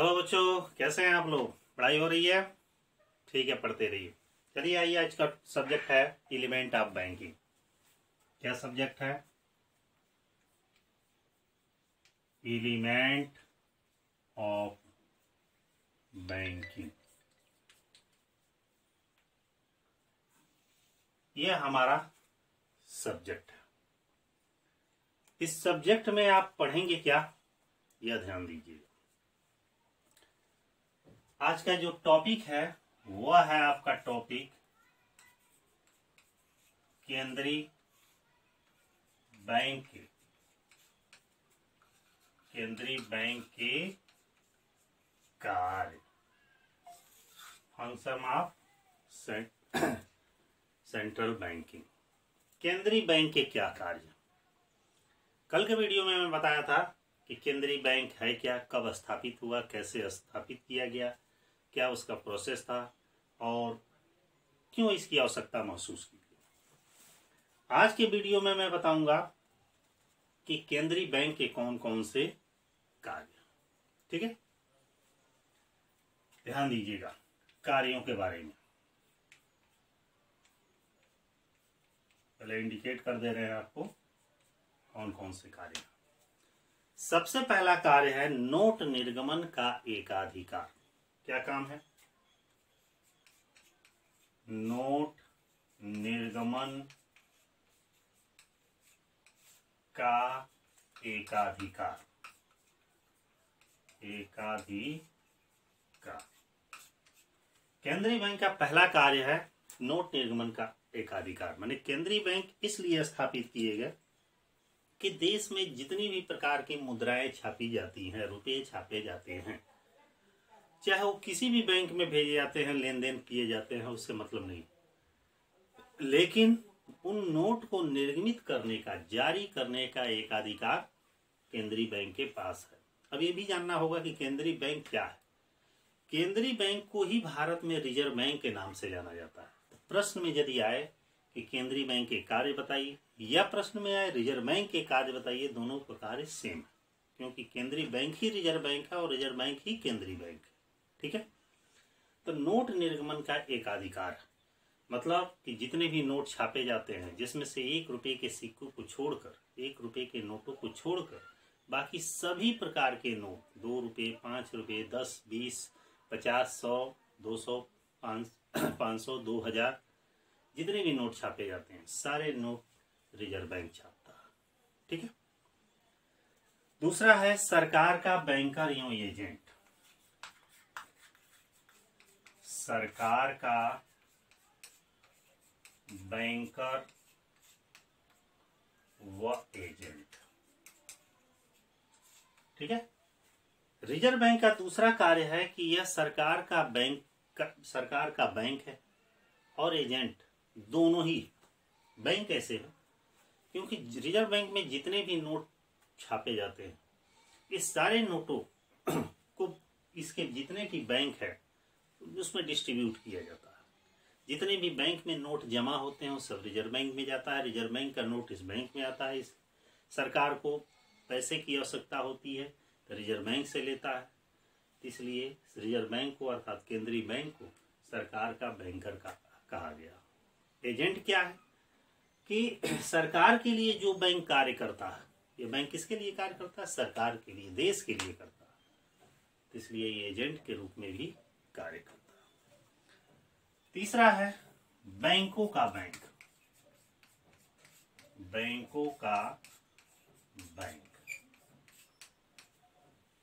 Hello बच्चों, कैसे हैं आप लोग। पढ़ाई हो रही है? ठीक है, पढ़ते रहिए। चलिए आइए, आज का सब्जेक्ट है एलिमेंट ऑफ बैंकिंग। क्या सब्जेक्ट है? Element of banking. यह हमारा सब्जेक्ट है। इस सब्जेक्ट में आप पढ़ेंगे क्या, यह ध्यान दीजिए। आज का जो टॉपिक है वह है आपका टॉपिक केंद्रीय बैंक के कार्य, फंक्शन ऑफ सेंट्रल बैंकिंग। केंद्रीय बैंक के क्या कार्य। कल के वीडियो में मैं बताया था कि केंद्रीय बैंक है क्या, कब स्थापित हुआ, कैसे स्थापित किया गया, क्या उसका प्रोसेस था और क्यों इसकी आवश्यकता महसूस की गई। आज के वीडियो में मैं बताऊंगा कि केंद्रीय बैंक के कौन कौन से कार्य। ठीक है, ध्यान दीजिएगा कार्यों के बारे में। पहले इंडिकेट कर दे रहे हैं आपको कौन कौन से कार्य। सबसे पहला कार्य है नोट निर्गमन का एकाधिकार। क्या काम है? नोट निर्गमन का एकाधिकार। केंद्रीय बैंक का पहला कार्य है नोट निर्गमन का एकाधिकार। माने केंद्रीय बैंक इसलिए स्थापित किए गए कि देश में जितनी भी प्रकार की मुद्राएं छापी जाती हैं, रुपए छापे जाते हैं, चाहे वो किसी भी बैंक में भेजे जाते हैं, लेन देन किए जाते हैं, उससे मतलब नहीं, लेकिन उन नोट को निर्गमित करने का, जारी करने का एकाधिकार केंद्रीय बैंक के पास है। अब ये भी जानना होगा कि केंद्रीय बैंक क्या है। केंद्रीय बैंक को ही भारत में रिजर्व बैंक के नाम से जाना जाता है। प्रश्न में यदि आए कि केंद्रीय बैंक के कार्य बताइए, या प्रश्न में आए रिजर्व बैंक के कार्य बताइए, दोनों का कार्य सेम है, क्योंकि केंद्रीय बैंक ही रिजर्व बैंक है और रिजर्व बैंक ही केंद्रीय बैंक है। ठीक है, तो नोट निर्गमन का एकाधिकार मतलब कि जितने भी नोट छापे जाते हैं, जिसमें से 1 रुपए के सिक्कों को छोड़कर, 1 रुपए के नोटों को छोड़कर बाकी सभी प्रकार के नोट, 2 रुपए, 5 रुपए, 10, 20, 50, 100, 200, 500, 2000, जितने भी नोट छापे जाते हैं सारे नोट रिजर्व बैंक छापता है। ठीक है। दूसरा है सरकार का बैंकर एवं एजेंट। सरकार का बैंकर व एजेंट। ठीक है। रिजर्व बैंक का दूसरा कार्य है कि यह सरकार का बैंक है और एजेंट, दोनों ही। बैंक कैसे है? क्योंकि रिजर्व बैंक में जितने भी नोट छापे जाते हैं, इस सारे नोटों को इसके जितने भी बैंक है उसमें डिस्ट्रीब्यूट किया जाता है। जितने भी बैंक में नोट जमा होते हैं वो सब रिजर्व बैंक में जाता है। रिजर्व बैंक का नोट इस बैंक में आता है। इस सरकार को पैसे की आवश्यकता होती है तो रिजर्व बैंक से लेता है। इसलिए रिजर्व बैंक को अर्थात केंद्रीय बैंक को सरकार का बैंकर का कहा गया। एजेंट क्या है कि सरकार के लिए जो बैंक कार्य करता है, ये बैंक किसके लिए कार्य करता है? सरकार के लिए, देश के लिए करता है, इसलिए ये एजेंट के रूप में भी कार्य करता है। तीसरा है बैंकों का बैंक। बैंकों का बैंक।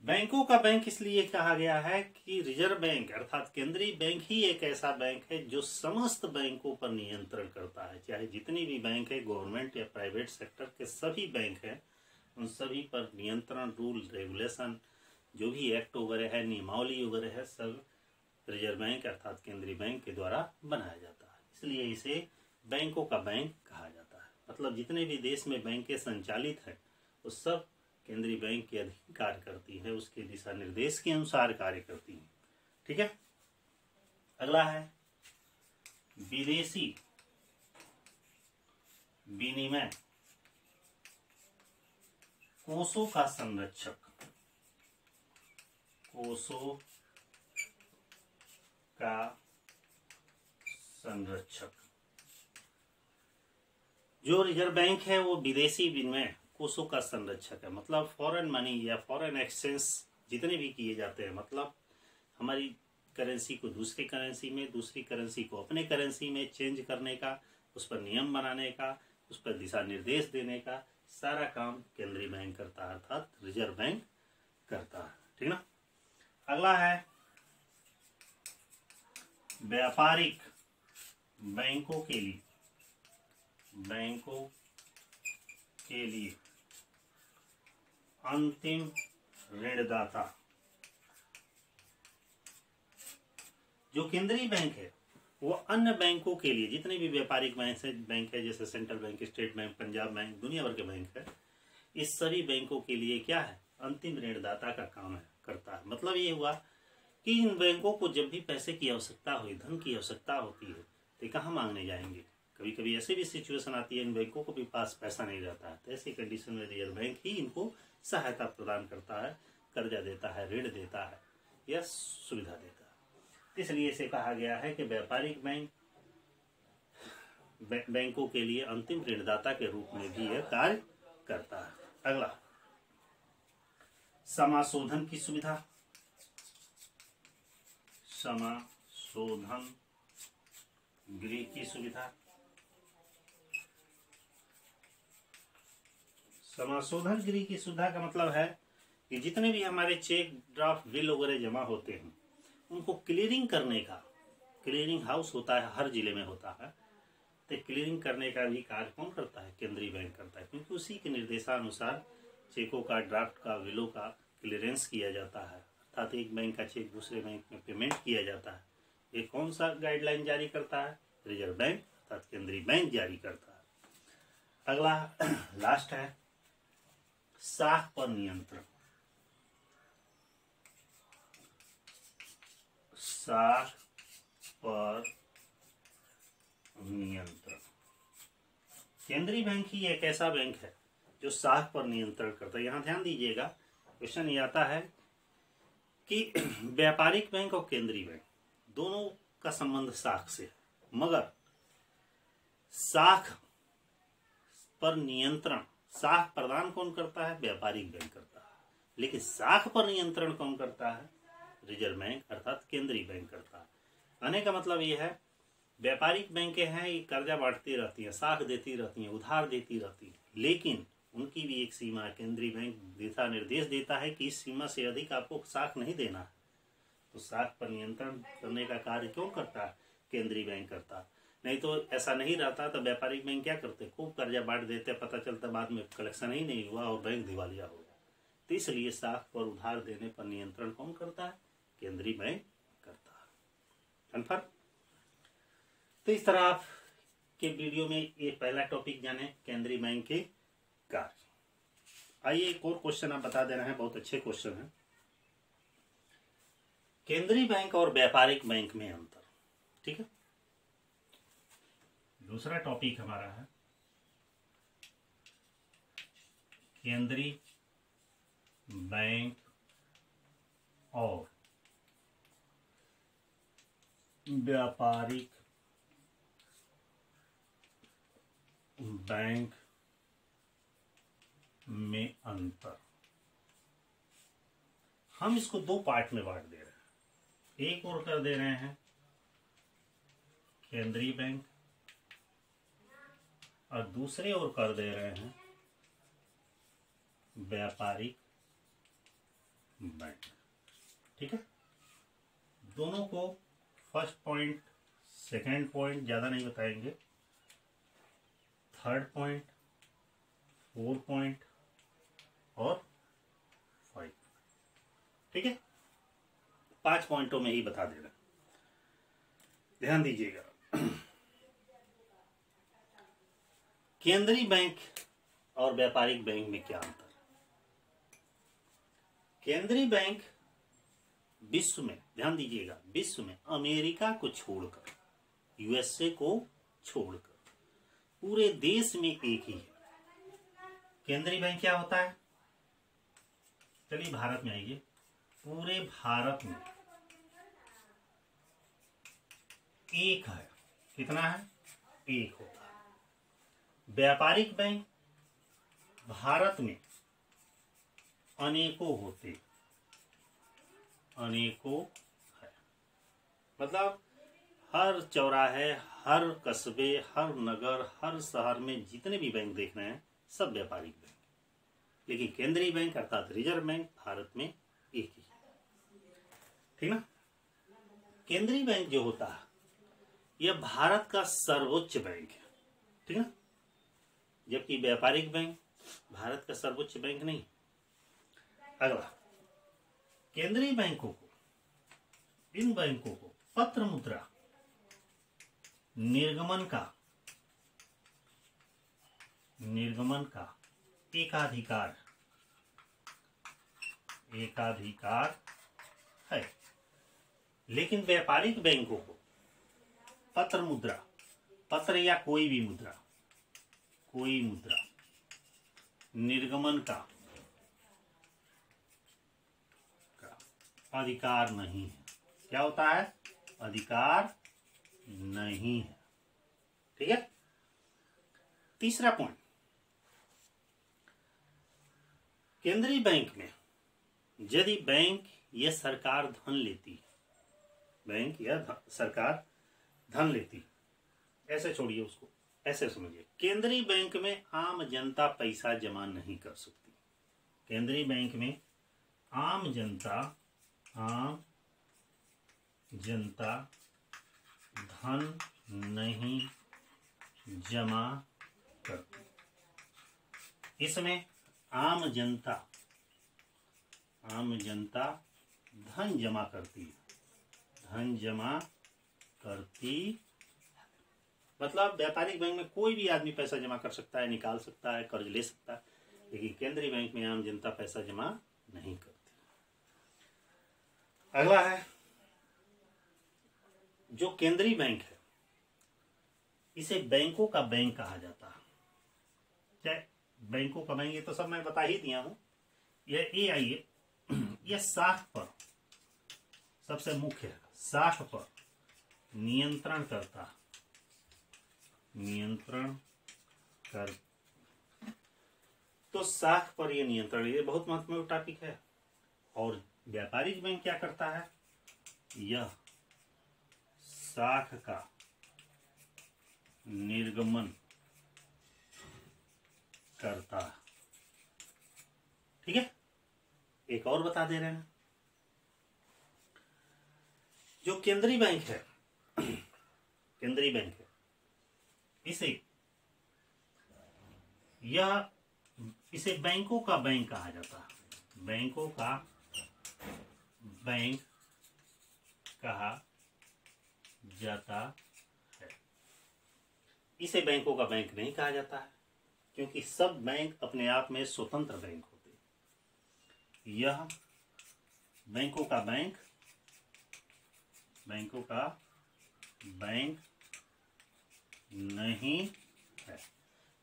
बैंकों का बैंक इसलिए कहा गया है कि रिजर्व बैंक अर्थात केंद्रीय बैंक ही एक ऐसा बैंक है जो समस्त बैंकों पर नियंत्रण करता है। चाहे जितनी भी बैंक है, गवर्नमेंट या प्राइवेट सेक्टर के सभी बैंक हैं, उन सभी पर नियंत्रण, रूल रेगुलेशन, जो भी एक्ट वगैरह है, नियमावली वगैरह है, सब रिजर्व बैंक अर्थात केंद्रीय बैंक के द्वारा बनाया जाता है। इसलिए इसे बैंकों का बैंक कहा जाता है। मतलब जितने भी देश में बैंकें संचालित हैं वो सब केंद्रीय बैंक के अधीन कार्य करती है, उसके दिशा निर्देश के अनुसार कार्य करती है। ठीक है। अगला है विदेशी विनिमय कोषों का संरक्षक। कोषों का संरक्षक। जो रिजर्व बैंक है वो विदेशी विनिमय कोषों का संरक्षक है। मतलब फॉरेन मनी या फॉरेन एक्सचेंज जितने भी किए जाते हैं, मतलब हमारी करेंसी को दूसरी करेंसी में, दूसरी करेंसी को अपने करेंसी में चेंज करने का, उस पर नियम बनाने का, उस पर दिशा निर्देश देने का सारा काम केंद्रीय बैंक करता है, अर्थात रिजर्व बैंक करता है। ठीक ना। अगला है व्यापारिक बैंकों के लिए अंतिम ऋणदाता। जो केंद्रीय बैंक है वो अन्य बैंकों के लिए, जितने भी व्यापारिक बैंक है जैसे central bank, state bank, Punjab bank, दुनिया भर के बैंक है, इस सभी बैंकों के लिए क्या है, अंतिम ऋणदाता का काम है, करता है। मतलब ये हुआ कि इन बैंकों को जब भी पैसे की आवश्यकता हुई, धन की आवश्यकता होती है, तो कहाँ मांगने जाएंगे। कभी कभी ऐसे भी सिचुएशन आती है इन बैंकों को भी पास पैसा नहीं रहता है, तो ऐसी कंडीशन में रिजर्व बैंक ही इनको सहायता प्रदान करता है, कर्जा देता है, ऋण देता है या सुविधा देता है। इसलिए इसे कहा गया है कि व्यापारिक बैंक बैंकों के लिए अंतिम ऋणदाता के रूप में भी यह कार्य करता है। अगला, समाशोधन की सुविधा। समाशोधन गृह की सुविधा। समाशोधन गृह की सुविधा का मतलब है कि जितने भी हमारे चेक, ड्राफ्ट, बिल वगैरह जमा होते हैं उनको क्लियरिंग करने का, क्लियरिंग हाउस होता है, हर जिले में होता है, तो क्लियरिंग करने का भी कार्य कौन करता है, केंद्रीय बैंक करता है। क्योंकि उसी के निर्देशानुसार चेकों का, ड्राफ्ट का, बिलों का क्लियरेंस किया जाता है, अर्थात एक बैंक का चेक दूसरे बैंक में पेमेंट किया जाता है। ये कौन सा गाइडलाइन जारी करता है, रिजर्व बैंक अर्थात केंद्रीय बैंक जारी करता है। अगला लास्ट है साख पर नियंत्रण। साख पर नियंत्रण। केंद्रीय बैंक ही एक ऐसा बैंक है जो साख पर नियंत्रण करता है। यहां ध्यान दीजिएगा, क्वेश्चन ये आता है कि व्यापारिक बैंक और केंद्रीय बैंक दोनों का संबंध साख से है, मगर साख पर नियंत्रण, साख प्रदान कौन करता है, व्यापारिक बैंक करता है, लेकिन साख पर नियंत्रण कौन करता है, रिजर्व बैंक अर्थात केंद्रीय बैंक करता है। कहने का मतलब ये है व्यापारिक बैंकें हैं, ये कर्जा बांटती रहती हैं, साख देती रहती हैं, उधार देती रहती हैं, लेकिन उनकी भी एक सीमा है। केंद्रीय बैंक दिशा निर्देश देता है कि इस सीमा से अधिक आपको साख नहीं देना है। तो साख पर नियंत्रण करने का कार्य क्यों करता है, केंद्रीय बैंक करता है। नहीं तो ऐसा नहीं रहता तो व्यापारिक बैंक क्या करते, खूब कर्जा बांट देते, पता चलता बाद में कलेक्शन ही नहीं हुआ और बैंक दिवालिया हो गया। तो इसलिए साख पर उधार देने पर नियंत्रण कौन करता है, केंद्रीय बैंक करता है। कन्फर्म। तो इस तरह आप के वीडियो में ये पहला टॉपिक जाने केंद्रीय बैंक के कार्य। आइए एक और क्वेश्चन आप बता देना है, बहुत अच्छे क्वेश्चन है। केंद्रीय बैंक और व्यापारिक बैंक में अंतर। ठीक है, दूसरा टॉपिक हमारा है केंद्रीय बैंक और व्यापारिक बैंक में अंतर। हम इसको दो पार्ट में बांट दे रहे हैं। एक और कर दे रहे हैं केंद्रीय बैंक और दूसरे ओर कर दे रहे हैं व्यापारिक बैंक। ठीक है, दोनों को फर्स्ट पॉइंट, सेकंड पॉइंट ज्यादा नहीं बताएंगे, थर्ड पॉइंट, फोर्थ पॉइंट और 5। ठीक है, 5 पॉइंटों में ही बता देना, ध्यान दीजिएगा। केंद्रीय बैंक और व्यापारिक बैंक में क्या अंतर। केंद्रीय बैंक विश्व में, ध्यान दीजिएगा, विश्व में अमेरिका को छोड़कर, यूएसए को छोड़कर पूरे देश में एक ही है। केंद्रीय बैंक क्या होता है, चलिए भारत में आइए, पूरे भारत में एक है। कितना है? एक होता है। व्यापारिक बैंक भारत में अनेकों होते, अनेकों है। मतलब हर चौराहे, हर कस्बे, हर नगर, हर शहर में जितने भी बैंक देख रहे हैं सब व्यापारिक बैंक, लेकिन केंद्रीय बैंक अर्थात रिजर्व बैंक भारत में एक ही है। ठीक ना? केंद्रीय बैंक जो होता है यह भारत का सर्वोच्च बैंक है। ठीक ना? जबकि व्यापारिक बैंक भारत का सर्वोच्च बैंक नहीं। अगला, केंद्रीय बैंकों को, इन बैंकों को पत्र मुद्रा निर्गमन का एकाधिकार है, लेकिन व्यापारिक बैंकों को पत्र मुद्रा, पत्र या कोई भी मुद्रा, कोई मुद्रा निर्गमन का अधिकार नहीं है। क्या होता है? अधिकार नहीं है। ठीक है? तीसरा पॉइंट, केंद्रीय बैंक में यदि बैंक या सरकार धन लेती है, बैंक या सरकार धन लेती, ऐसे छोड़िए उसको, ऐसे समझिए, केंद्रीय बैंक में आम जनता पैसा जमा नहीं कर सकती। केंद्रीय बैंक में आम जनता धन नहीं जमा करती। इसमें आम जनता धन जमा करती है, धन जमा करती। मतलब व्यापारिक बैंक में कोई भी आदमी पैसा जमा कर सकता है, निकाल सकता है, कर्ज ले सकता है, लेकिन केंद्रीय बैंक में आम जनता पैसा जमा नहीं करती। अगला है, जो केंद्रीय बैंक है इसे बैंकों का बैंक कहा जाता है। क्या बैंकों का बैंक? ये तो सब मैं बता ही दिया हूं। यह आइए, यह साख पर, सबसे मुख्य है, साख पर नियंत्रण कर, तो साख पर यह नियंत्रण, ये बहुत महत्वपूर्ण टॉपिक है। और व्यापारिक बैंक क्या करता है? यह साख का निर्गमन करता है। ठीक है? एक और बता दे रहे हैं, जो केंद्रीय बैंक है, केंद्रीय बैंक है, इसे बैंकों का बैंक कहा जाता है। बैंकों का बैंक कहा जाता है। इसे बैंकों का बैंक नहीं कहा जाता है, क्योंकि सब बैंक अपने आप में स्वतंत्र बैंक होते हैं। यह बैंकों का बैंक नहीं है।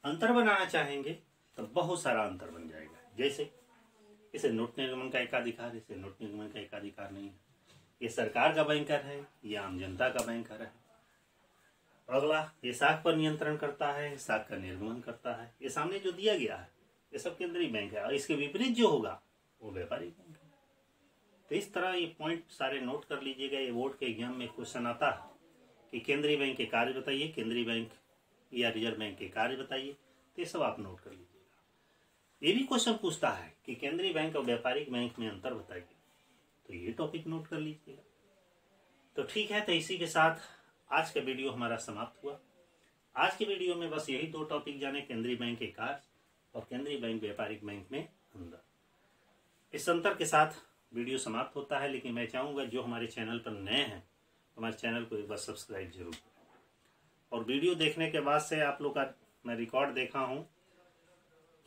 अंतर बनाना चाहेंगे तो बहुत सारा अंतर बन जाएगा। जैसे इसे नोट निर्गमन का एकाधिकार, इसे नोट निर्गमन का एकाधिकार नहीं है। ये सरकार का बैंकर है, ये आम जनता का बैंकर है। अगला, ये साख पर नियंत्रण करता है, साख का निर्गमन करता है। ये सामने जो दिया गया है ये सब केंद्रीय बैंक है, और इसके विपरीत जो होगा वो व्यापारिक बैंक है। तो इस तरह ये पॉइंट सारे नोट कर लीजिएगा। ये बोर्ड के एग्जाम में क्वेश्चन आता है कि केंद्रीय बैंक के कार्य बताइए, केंद्रीय बैंक या रिजर्व बैंक के कार्य बताइए, तो ये सब आप नोट कर लीजिएगा। ये भी क्वेश्चन पूछता है कि केंद्रीय बैंक और व्यापारिक बैंक में अंतर बताइए, तो ये टॉपिक नोट कर लीजिएगा। तो ठीक है, तो इसी के साथ आज का वीडियो हमारा समाप्त हुआ। आज के वीडियो में बस यही 2 टॉपिक जाने, केंद्रीय बैंक के कार्य और केंद्रीय बैंक व्यापारिक बैंक में अंतर। इस अंतर के साथ वीडियो समाप्त होता है, लेकिन मैं चाहूँगा जो हमारे चैनल पर नए हैं हमारे चैनल को एक बार सब्सक्राइब जरूर करें। और वीडियो देखने के बाद से आप लोग का मैं रिकॉर्ड देखा हूँ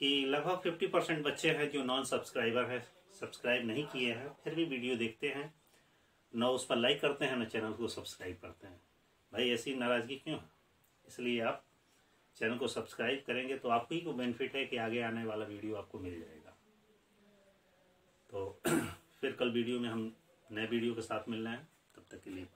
कि लगभग 50% बच्चे हैं जो नॉन सब्सक्राइबर है, सब्सक्राइब नहीं किए हैं, फिर भी वीडियो देखते हैं, न उस पर लाइक करते हैं, न चैनल को सब्सक्राइब करते हैं। भाई ऐसी नाराज़गी क्यों है? इसलिए आप चैनल को सब्सक्राइब करेंगे तो आपको ही को बेनिफिट है कि आगे आने वाला वीडियो आपको मिल जाएगा। तो फिर कल वीडियो में हम नए वीडियो के साथ मिल रहे हैं, तब तक के लिए